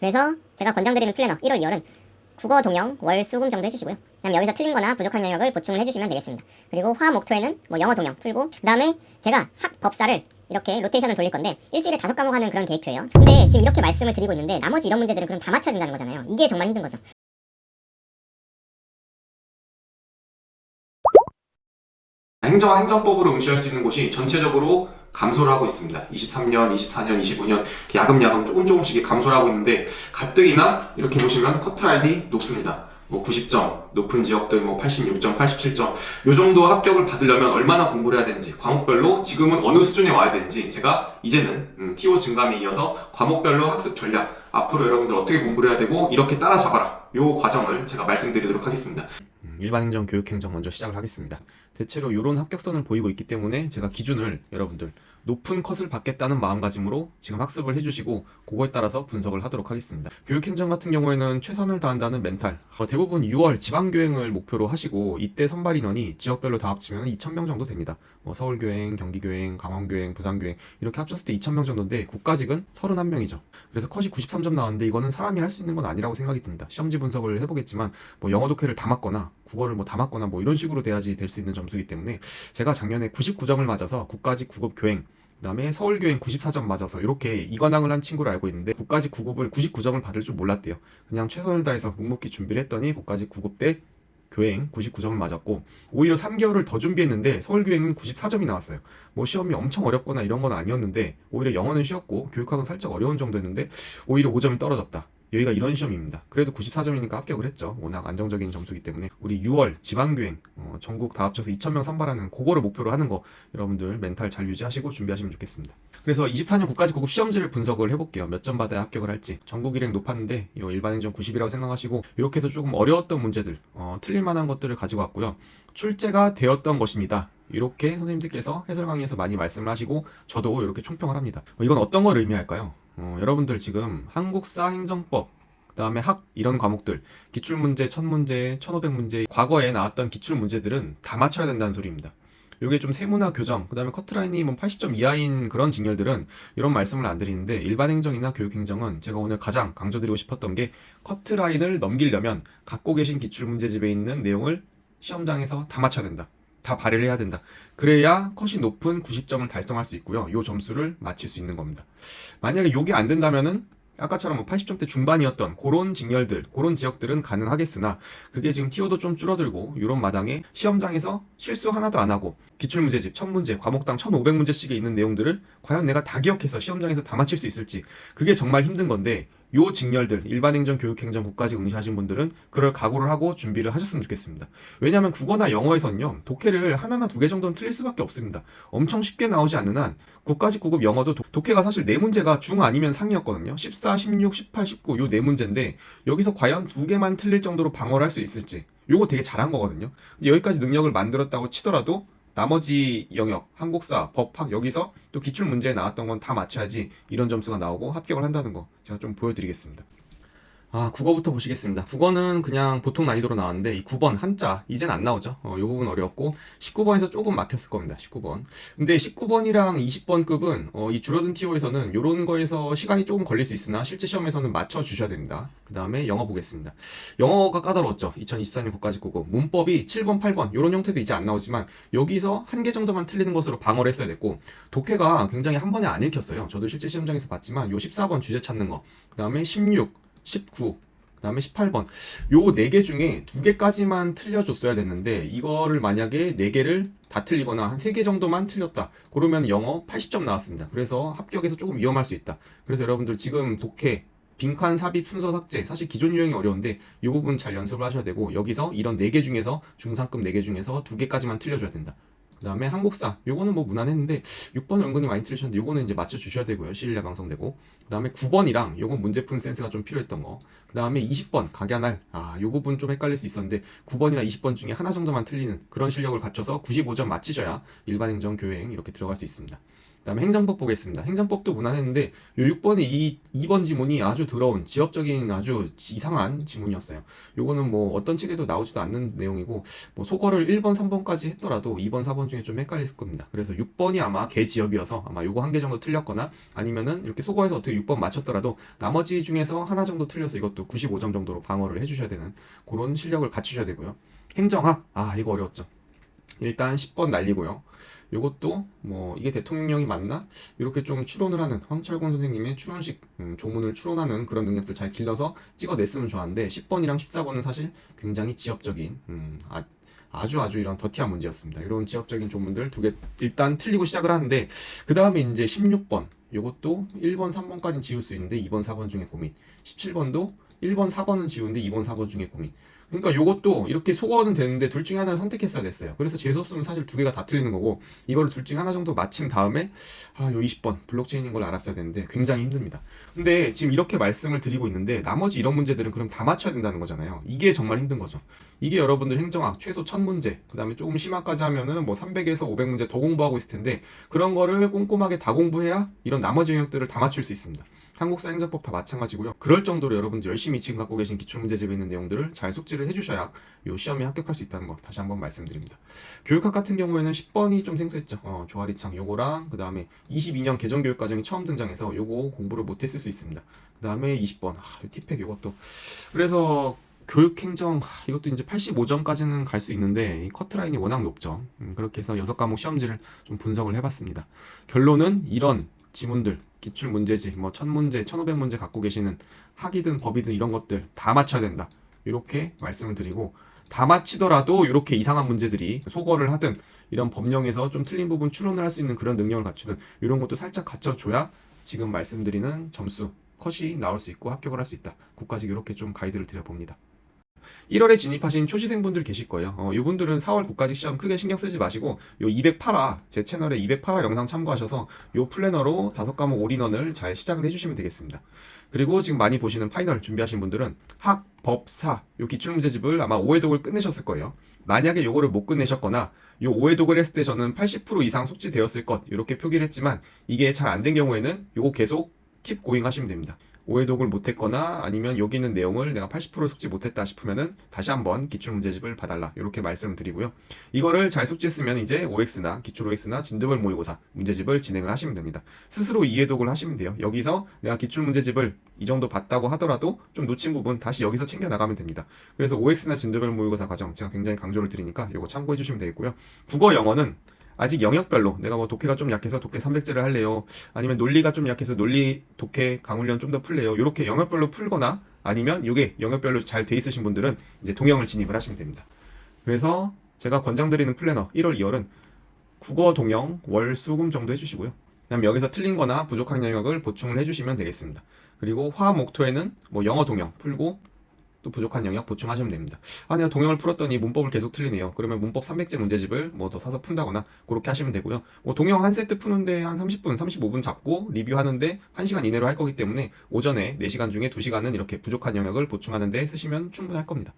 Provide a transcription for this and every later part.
그래서 제가 권장드리는 플래너 1월, 2월은 국어 동영 월 수금 정도 해주시고요. 그다음 여기서 틀린 거나 부족한 영역을 보충을 해주시면 되겠습니다. 그리고 화 목토에는 뭐 영어 동영 풀고, 그다음에 제가 학 법사를 이렇게 로테이션을 돌릴 건데 일주일에 5과목 하는 그런 계획표예요. 근데 지금 이렇게 말씀을 드리고 있는데 나머지 이런 문제들은 그럼 다 맞춰야 된다는 거잖아요. 이게 정말 힘든 거죠. 행정와 행정법으로 응시할 수 있는 곳이 전체적으로 감소를 하고 있습니다. 23년, 24년, 25년 야금야금 조금씩 감소를 하고 있는데 가뜩이나 이렇게 보시면 커트라인이 높습니다. 뭐 90점, 높은 지역들 뭐 86점, 87점 요 정도 합격을 받으려면 얼마나 공부를 해야 되는지, 과목별로 지금은 어느 수준에 와야 되는지 제가 이제는 TO 증감에 이어서 과목별로 학습 전략, 앞으로 여러분들 어떻게 공부를 해야 되고 이렇게 따라잡아라, 요 과정을 제가 말씀드리도록 하겠습니다. 일반행정, 교육행정 먼저 시작을 하겠습니다. 대체로 이런 합격선을 보이고 있기 때문에 제가 기준을 여러분들 높은 컷을 받겠다는 마음가짐으로 지금 학습을 해주시고 그거에 따라서 분석을 하도록 하겠습니다. 교육행정 같은 경우에는 최선을 다한다는 멘탈, 대부분 6월 지방교행을 목표로 하시고 이때 선발 인원이 지역별로 다 합치면 2,000명 정도 됩니다. 서울교행, 경기교행, 강원교행, 부산교행 이렇게 합쳤을 때 2,000명 정도인데 국가직은 31명이죠. 그래서 컷이 93점 나왔는데 이거는 사람이 할 수 있는 건 아니라고 생각이 듭니다. 시험지 분석을 해보겠지만 뭐 영어 독해를 다 맞거나 국어를 뭐 다 맞거나 뭐 이런 식으로 돼야지 될 수 있는 점수이기 때문에 제가 작년에 99점을 맞아서 국가직 구급 교행, 그 다음에 서울교행 94점 맞아서 이렇게 2관왕을 한 친구를 알고 있는데 국가직 구급을 99점을 받을 줄 몰랐대요. 그냥 최선을 다해서 묵묵히 준비를 했더니 국가직 구급 때 교행 99점을 맞았고, 오히려 3개월을 더 준비했는데 서울교행은 94점이 나왔어요. 뭐 시험이 엄청 어렵거나 이런 건 아니었는데 오히려 영어는 쉬웠고 교육학은 살짝 어려운 정도였는데 오히려 5점이 떨어졌다. 여기가 이런 시험입니다. 그래도 94점이니까 합격을 했죠. 워낙 안정적인 점수이기 때문에. 우리 6월 지방교행 전국 다 합쳐서 2,000명 선발하는 그거를 목표로 하는 거 여러분들 멘탈 잘 유지하시고 준비하시면 좋겠습니다. 그래서 24년 국가직 고급 시험지를 분석을 해볼게요. 몇 점 받아야 합격을 할지. 전국 일행 높았는데 일반행정 90이라고 생각하시고 이렇게 해서 조금 어려웠던 문제들, 틀릴 만한 것들을 가지고 왔고요. 출제가 되었던 것입니다. 이렇게 선생님들께서 해설 강의에서 많이 말씀을 하시고 저도 이렇게 총평을 합니다. 이건 어떤 걸 의미할까요? 여러분들 지금 한국사, 행정법, 그 다음에 학 이런 과목들 기출문제 1000문제, 1500문제 과거에 나왔던 기출문제들은 다 맞춰야 된다는 소리입니다. 요게 좀 세무나 교정, 그 다음에 커트라인이 뭐 80점 이하인 그런 직렬들은 이런 말씀을 안 드리는데 일반행정이나 교육행정은 제가 오늘 가장 강조드리고 싶었던 게 커트라인을 넘기려면 갖고 계신 기출문제집에 있는 내용을 시험장에서 다 맞춰야 된다. 다 발휘를 해야 된다. 그래야 컷이 높은 90점을 달성할 수 있고요. 요 점수를 맞힐 수 있는 겁니다. 만약에 요게 안 된다면은 아까처럼 뭐 80점대 중반이었던 그런 직렬들, 그런 지역들은 가능하겠으나 그게 지금 티오도 좀 줄어들고 이런 마당에 시험장에서 실수 하나도 안 하고 기출문제집 1000문제, 과목당 1500문제씩에 있는 내용들을 과연 내가 다 기억해서 시험장에서 다 맞힐 수 있을지, 그게 정말 힘든 건데 요 직렬들, 일반행정, 교육행정, 국가직 응시하신 분들은 그럴 각오를 하고 준비를 하셨으면 좋겠습니다. 왜냐하면 국어나 영어에서는요, 독해를 하나나 두 개 정도는 틀릴 수밖에 없습니다. 엄청 쉽게 나오지 않는 한 국가직 구급 영어도 독해가 사실 4문제가 중 아니면 상이었거든요. 14, 16, 18, 19 요 4문제인데 여기서 과연 2개만 틀릴 정도로 방어를 할 수 있을지, 요거 되게 잘한 거거든요. 근데 여기까지 능력을 만들었다고 치더라도 나머지 영역, 한국사, 법학 여기서 또 기출문제에 나왔던 건 다 맞춰야지 이런 점수가 나오고 합격을 한다는 거 제가 좀 보여드리겠습니다. 국어부터 보시겠습니다. 국어는 그냥 보통 난이도로 나왔는데 이 9번 한자 이젠 안 나오죠. 이 부분 어려웠고 19번에서 조금 막혔을 겁니다. 19번. 근데 19번이랑 20번급은 이 줄어든 티오에서는 이런 거에서 시간이 조금 걸릴 수 있으나 실제 시험에서는 맞춰 주셔야 됩니다. 그 다음에 영어 보겠습니다. 영어가 까다로웠죠. 2024년 국가직 국어 문법이 7번, 8번 이런 형태도 이제 안 나오지만 여기서 한 개 정도만 틀리는 것으로 방어를 했어야 됐고, 독해가 굉장히 한 번에 안 읽혔어요. 저도 실제 시험장에서 봤지만 요 14번 주제 찾는 거, 그 다음에 16 19, 그 다음에 18번 요 4개 중에 2개까지만 틀려줬어야 됐는데 이거를 만약에 4개를 다 틀리거나 한 3개 정도만 틀렸다 그러면 영어 80점 나왔습니다. 그래서 합격에서 조금 위험할 수 있다. 그래서 여러분들 지금 독해, 빈칸 삽입, 순서 삭제, 사실 기존 유형이 어려운데 이 부분 잘 연습을 하셔야 되고, 여기서 이런 4개 중에서 중상급 4개 중에서 2개까지만 틀려줘야 된다. 그 다음에 한국사 요거는 뭐 무난했는데 6번은 은근히 많이 틀리셨는데 요거는 이제 맞춰주셔야 되고요. 시일야 방송되고, 그 다음에 9번이랑 요건 문제 푸는 센스가 좀 필요했던 거, 그 다음에 20번 각야날 요 부분 좀 헷갈릴 수 있었는데 9번이나 20번 중에 하나 정도만 틀리는 그런 실력을 갖춰서 95점 맞히셔야 일반행정 교행 이렇게 들어갈 수 있습니다. 그다음에 행정법 보겠습니다. 행정법도 무난했는데 요 6번이 2번 지문이 아주 더러운 지엽적인 아주 이상한 지문이었어요. 요거는 뭐 어떤 책에도 나오지도 않는 내용이고 뭐 소거를 1번, 3번까지 했더라도 2번, 4번 중에 좀 헷갈렸을 겁니다. 그래서 6번이 아마 개지엽이어서 아마 요거 한 개 정도 틀렸거나 아니면은 이렇게 소거해서 어떻게 6번 맞췄더라도 나머지 중에서 하나 정도 틀려서 이것도 95점 정도로 방어를 해주셔야 되는 그런 실력을 갖추셔야 되고요. 행정학, 이거 어려웠죠. 일단 10번 날리고요. 요것도 뭐 이게 대통령령이 맞나? 이렇게 좀 추론을 하는 황철곤 선생님의 추론식 조문을 추론하는 그런 능력들 잘 길러서 찍어냈으면 좋았는데 10번이랑 14번은 사실 굉장히 지엽적인 아주 이런 더티한 문제였습니다. 이런 지엽적인 조문들 두 개 일단 틀리고 시작을 하는데 그 다음에 이제 16번 요것도 1번, 3번까지는 지울 수 있는데 2번, 4번 중에 고민. 17번도 1번, 4번은 지우는데 2번, 4번 중에 고민. 그러니까 요것도 이렇게 소거는 되는데 둘 중에 하나를 선택했어야 됐어요. 그래서 재수없으면 사실 두 개가 다 틀리는 거고 이거를 둘 중에 하나 정도 맞힌 다음에 요 20번 블록체인인 걸 알았어야 되는데 굉장히 힘듭니다. 근데 지금 이렇게 말씀을 드리고 있는데 나머지 이런 문제들은 그럼 다 맞춰야 된다는 거잖아요. 이게 정말 힘든 거죠. 이게 여러분들 행정학 최소 1000문제 그 다음에 조금 심화까지 하면은 뭐 300에서 500문제 더 공부하고 있을 텐데 그런 거를 꼼꼼하게 다 공부해야 이런 나머지 영역들을 다 맞출 수 있습니다. 한국사 행정법 다 마찬가지고요. 그럴 정도로 여러분들 열심히 지금 갖고 계신 기출문제집에 있는 내용들을 잘 숙지를 해주셔야 이 시험에 합격할 수 있다는 거 다시 한번 말씀드립니다. 교육학 같은 경우에는 10번이 좀 생소했죠. 조아리창 요거랑 그 다음에 22년 개정교육과정이 처음 등장해서 요거 공부를 못했을 수 있습니다. 그 다음에 20번 티팩 요것도 그래서 교육행정 이것도 이제 85점까지는 갈 수 있는데 이 커트라인이 워낙 높죠. 그렇게 해서 6과목 시험지를 좀 분석을 해봤습니다. 결론은 이런 지문들 기출문제지 뭐 1000문제 1500문제 갖고 계시는 학이든 법이든 이런 것들 다 맞춰야 된다 이렇게 말씀을 드리고 다 맞히더라도 이렇게 이상한 문제들이 소거를 하든 이런 법령에서 좀 틀린 부분 추론을 할 수 있는 그런 능력을 갖추든 이런 것도 살짝 갖춰줘야 지금 말씀드리는 점수 컷이 나올 수 있고 합격을 할 수 있다. 국까지 이렇게 좀 가이드를 드려봅니다. 1월에 진입하신 초시생분들 계실 거예요. 이분들은 4월 국가직 시험 크게 신경 쓰지 마시고 요 208화 제 채널에 208화 영상 참고하셔서 요 플래너로 5과목 올인원을 잘 시작을 해주시면 되겠습니다. 그리고 지금 많이 보시는 파이널 준비하신 분들은 학, 법, 사 요 기출문제집을 아마 5회독을 끝내셨을 거예요. 만약에 요거를 못 끝내셨거나 요 5회독을 했을 때 저는 80% 이상 숙지되었을 것 이렇게 표기를 했지만 이게 잘 안 된 경우에는 요거 계속 킵 고잉 하시면 됩니다. 5회독을 못했거나 아니면 여기 있는 내용을 내가 80% 숙지 못했다 싶으면은 다시 한번 기출문제집을 봐달라 이렇게 말씀드리고요. 이거를 잘 숙지했으면 이제 OX나 기출 OX나 진도별 모의고사 문제집을 진행을 하시면 됩니다. 스스로 이해독을 하시면 돼요. 여기서 내가 기출문제집을 이 정도 봤다고 하더라도 좀 놓친 부분 다시 여기서 챙겨 나가면 됩니다. 그래서 OX나 진도별 모의고사 과정 제가 굉장히 강조를 드리니까 이거 참고해 주시면 되겠고요. 국어 영어는 아직 영역별로 내가 뭐 독해가 좀 약해서 독해 300제를 할래요. 아니면 논리가 좀 약해서 논리 독해 강훈련 좀 더 풀래요. 이렇게 영역별로 풀거나 아니면 이게 영역별로 잘 돼 있으신 분들은 이제 동영을 진입을 하시면 됩니다. 그래서 제가 권장드리는 플래너 1월 2월은 국어 동영 월 수금 정도 해주시고요. 그다음 여기서 틀린 거나 부족한 영역을 보충을 해주시면 되겠습니다. 그리고 화 목토에는 뭐 영어 동영 풀고 또 부족한 영역 보충하시면 됩니다. 내가 동영을 풀었더니 문법을 계속 틀리네요. 그러면 문법 300제 문제집을 뭐 더 사서 푼다거나 그렇게 하시면 되고요. 뭐 동영 한 세트 푸는데 한 30분, 35분 잡고 리뷰하는데 1시간 이내로 할 거기 때문에 오전에 4시간 중에 2시간은 이렇게 부족한 영역을 보충하는데 쓰시면 충분할 겁니다.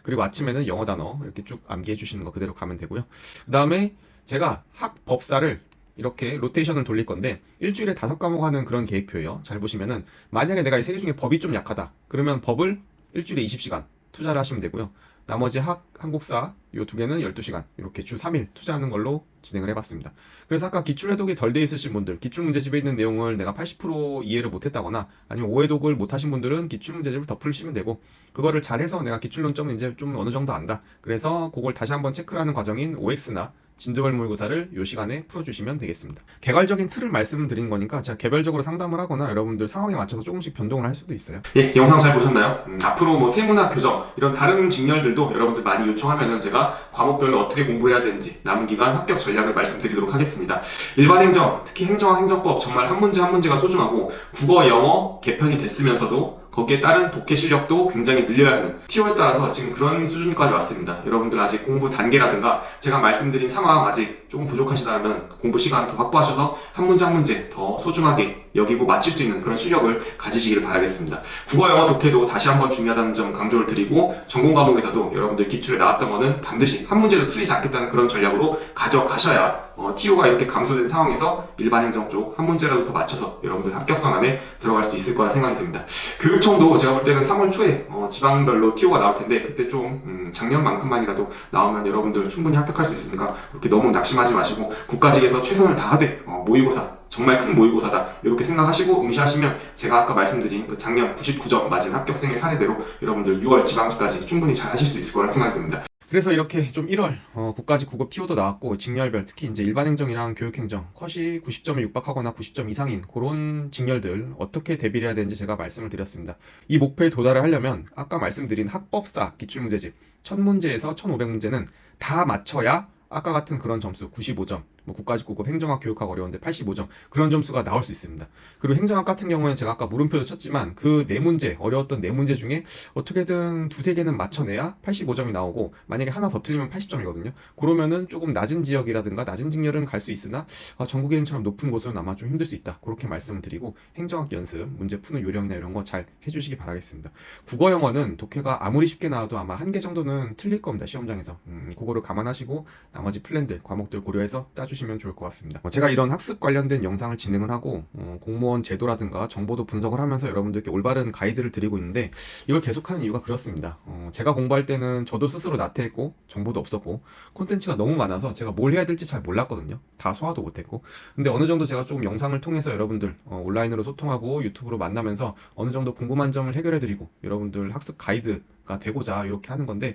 그리고 아침에는 영어 단어 이렇게 쭉 암기해 주시는 거 그대로 가면 되고요. 그 다음에 제가 학 법사를 이렇게 로테이션을 돌릴 건데 일주일에 5과목 하는 그런 계획표예요. 잘 보시면은 만약에 내가 이 3개 중에 법이 좀 약하다. 그러면 법을 일주일에 20시간 투자를 하시면 되고요. 나머지 한국사 이 2개는 12시간 이렇게 주 3일 투자하는 걸로 진행을 해봤습니다. 그래서 아까 기출해독이 덜 돼 있으신 분들 기출문제집에 있는 내용을 내가 80% 이해를 못했다거나 아니면 5회독을 못하신 분들은 기출문제집을 더 풀시면 되고 그거를 잘해서 내가 기출론점은 이제 좀 어느 정도 안다. 그래서 그걸 다시 한번 체크를 하는 과정인 OX나 진도별 모의고사를 이 시간에 풀어주시면 되겠습니다. 개괄적인 틀을 말씀을 드리는 거니까 제가 개별적으로 상담을 하거나 여러분들 상황에 맞춰서 조금씩 변동을 할 수도 있어요. 예, 영상 잘 보셨나요? 앞으로 뭐 세무나 교정 이런 다른 직렬들도 여러분들 많이 요청하면은 제가 과목별로 어떻게 공부를 해야 되는지 남은 기간 합격 전략을 말씀드리도록 하겠습니다. 일반 행정, 특히 행정학 행정법 정말 한 문제 한 문제가 소중하고 국어, 영어 개편이 됐으면서도 거기에 따른 독해 실력도 굉장히 늘려야 하는 티오에 따라서 지금 그런 수준까지 왔습니다. 여러분들 아직 공부 단계라든가 제가 말씀드린 상황 아직 조금 부족하시다면 공부 시간 더 확보하셔서 한 문제 한 문제 더 소중하게 여기고 맞출 수 있는 그런 실력을 가지시기를 바라겠습니다. 국어, 영어, 독해도 다시 한번 중요하다는 점 강조를 드리고 전공 과목에서도 여러분들 기출에 나왔던 거는 반드시 한 문제도 틀리지 않겠다는 그런 전략으로 가져가셔야 TO가 이렇게 감소된 상황에서 일반 행정 쪽 한 문제라도 더 맞춰서 여러분들 합격선 안에 들어갈 수 있을 거라 생각이 듭니다. 교육청도 제가 볼 때는 3월 초에 지방별로 TO가 나올 텐데 그때 좀 작년만큼만이라도 나오면 여러분들 충분히 합격할 수 있으니까 그렇게 너무 낙심하지 마시고 국가직에서 최선을 다하되 모의고사 정말 큰 모의고사다 이렇게 생각하시고 응시하시면 제가 아까 말씀드린 그 작년 99점 맞은 합격생의 사례대로 여러분들 6월 지방직까지 충분히 잘 하실 수 있을 거라 생각이 듭니다. 그래서 이렇게 좀 1월 국가직 국어 TO도 나왔고 직렬별 특히 이제 일반행정이랑 교육행정 컷이 90점에 육박하거나 90점 이상인 그런 직렬들 어떻게 대비를 해야 되는지 제가 말씀을 드렸습니다. 이 목표에 도달을 하려면 아까 말씀드린 학법사 기출문제집 1000문제에서 1500문제는 다 맞춰야 아까 같은 그런 점수 95점, 국가직 국어 행정학 교육학 어려운데 85점 그런 점수가 나올 수 있습니다. 그리고 행정학 같은 경우에는 제가 아까 물음표도 쳤지만 그 4문제 어려웠던 4문제 중에 어떻게든 2-3개는 맞춰내야 85점이 나오고 만약에 하나 더 틀리면 80점이거든요. 그러면은 조금 낮은 지역이라든가 낮은 직렬은 갈 수 있으나 전국의 행처럼 높은 곳은 아마 좀 힘들 수 있다. 그렇게 말씀을 드리고 행정학 연습, 문제 푸는 요령이나 이런 거 잘 해주시기 바라겠습니다. 국어 영어는 독해가 아무리 쉽게 나와도 아마 1개 정도는 틀릴 겁니다. 시험장에서. 그거를 감안하시고 나머지 플랜들, 과목들 고려해서 짜주시면 좋을 것 같습니다. 제가 이런 학습 관련된 영상을 진행을 하고 공무원 제도라든가 정보도 분석을 하면서 여러분들께 올바른 가이드를 드리고 있는데 이걸 계속하는 이유가 그렇습니다. 제가 공부할 때는 저도 스스로 나태했고 정보도 없었고 콘텐츠가 너무 많아서 제가 뭘 해야 될지 잘 몰랐거든요. 다 소화도 못했고 근데 어느 정도 제가 조금 영상을 통해서 여러분들 온라인으로 소통하고 유튜브로 만나면서 어느 정도 궁금한 점을 해결해드리고 여러분들 학습 가이드가 되고자 이렇게 하는 건데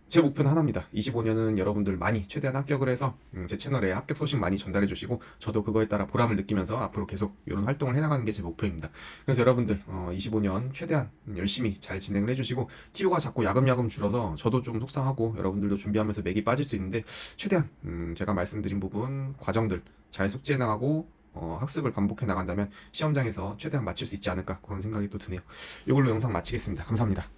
제 목표는 하나입니다. 25년은 여러분들 많이 최대한 합격을 해서 제 채널에 합격 소식 많이 전달해 주시고 저도 그거에 따라 보람을 느끼면서 앞으로 계속 이런 활동을 해나가는 게 제 목표입니다. 그래서 여러분들 25년 최대한 열심히 잘 진행을 해주시고 TO가 자꾸 야금야금 줄어서 저도 좀 속상하고 여러분들도 준비하면서 맥이 빠질 수 있는데 최대한 제가 말씀드린 부분 과정들 잘 숙지해 나가고 학습을 반복해 나간다면 시험장에서 최대한 맞출 수 있지 않을까 그런 생각이 또 드네요. 이걸로 영상 마치겠습니다. 감사합니다.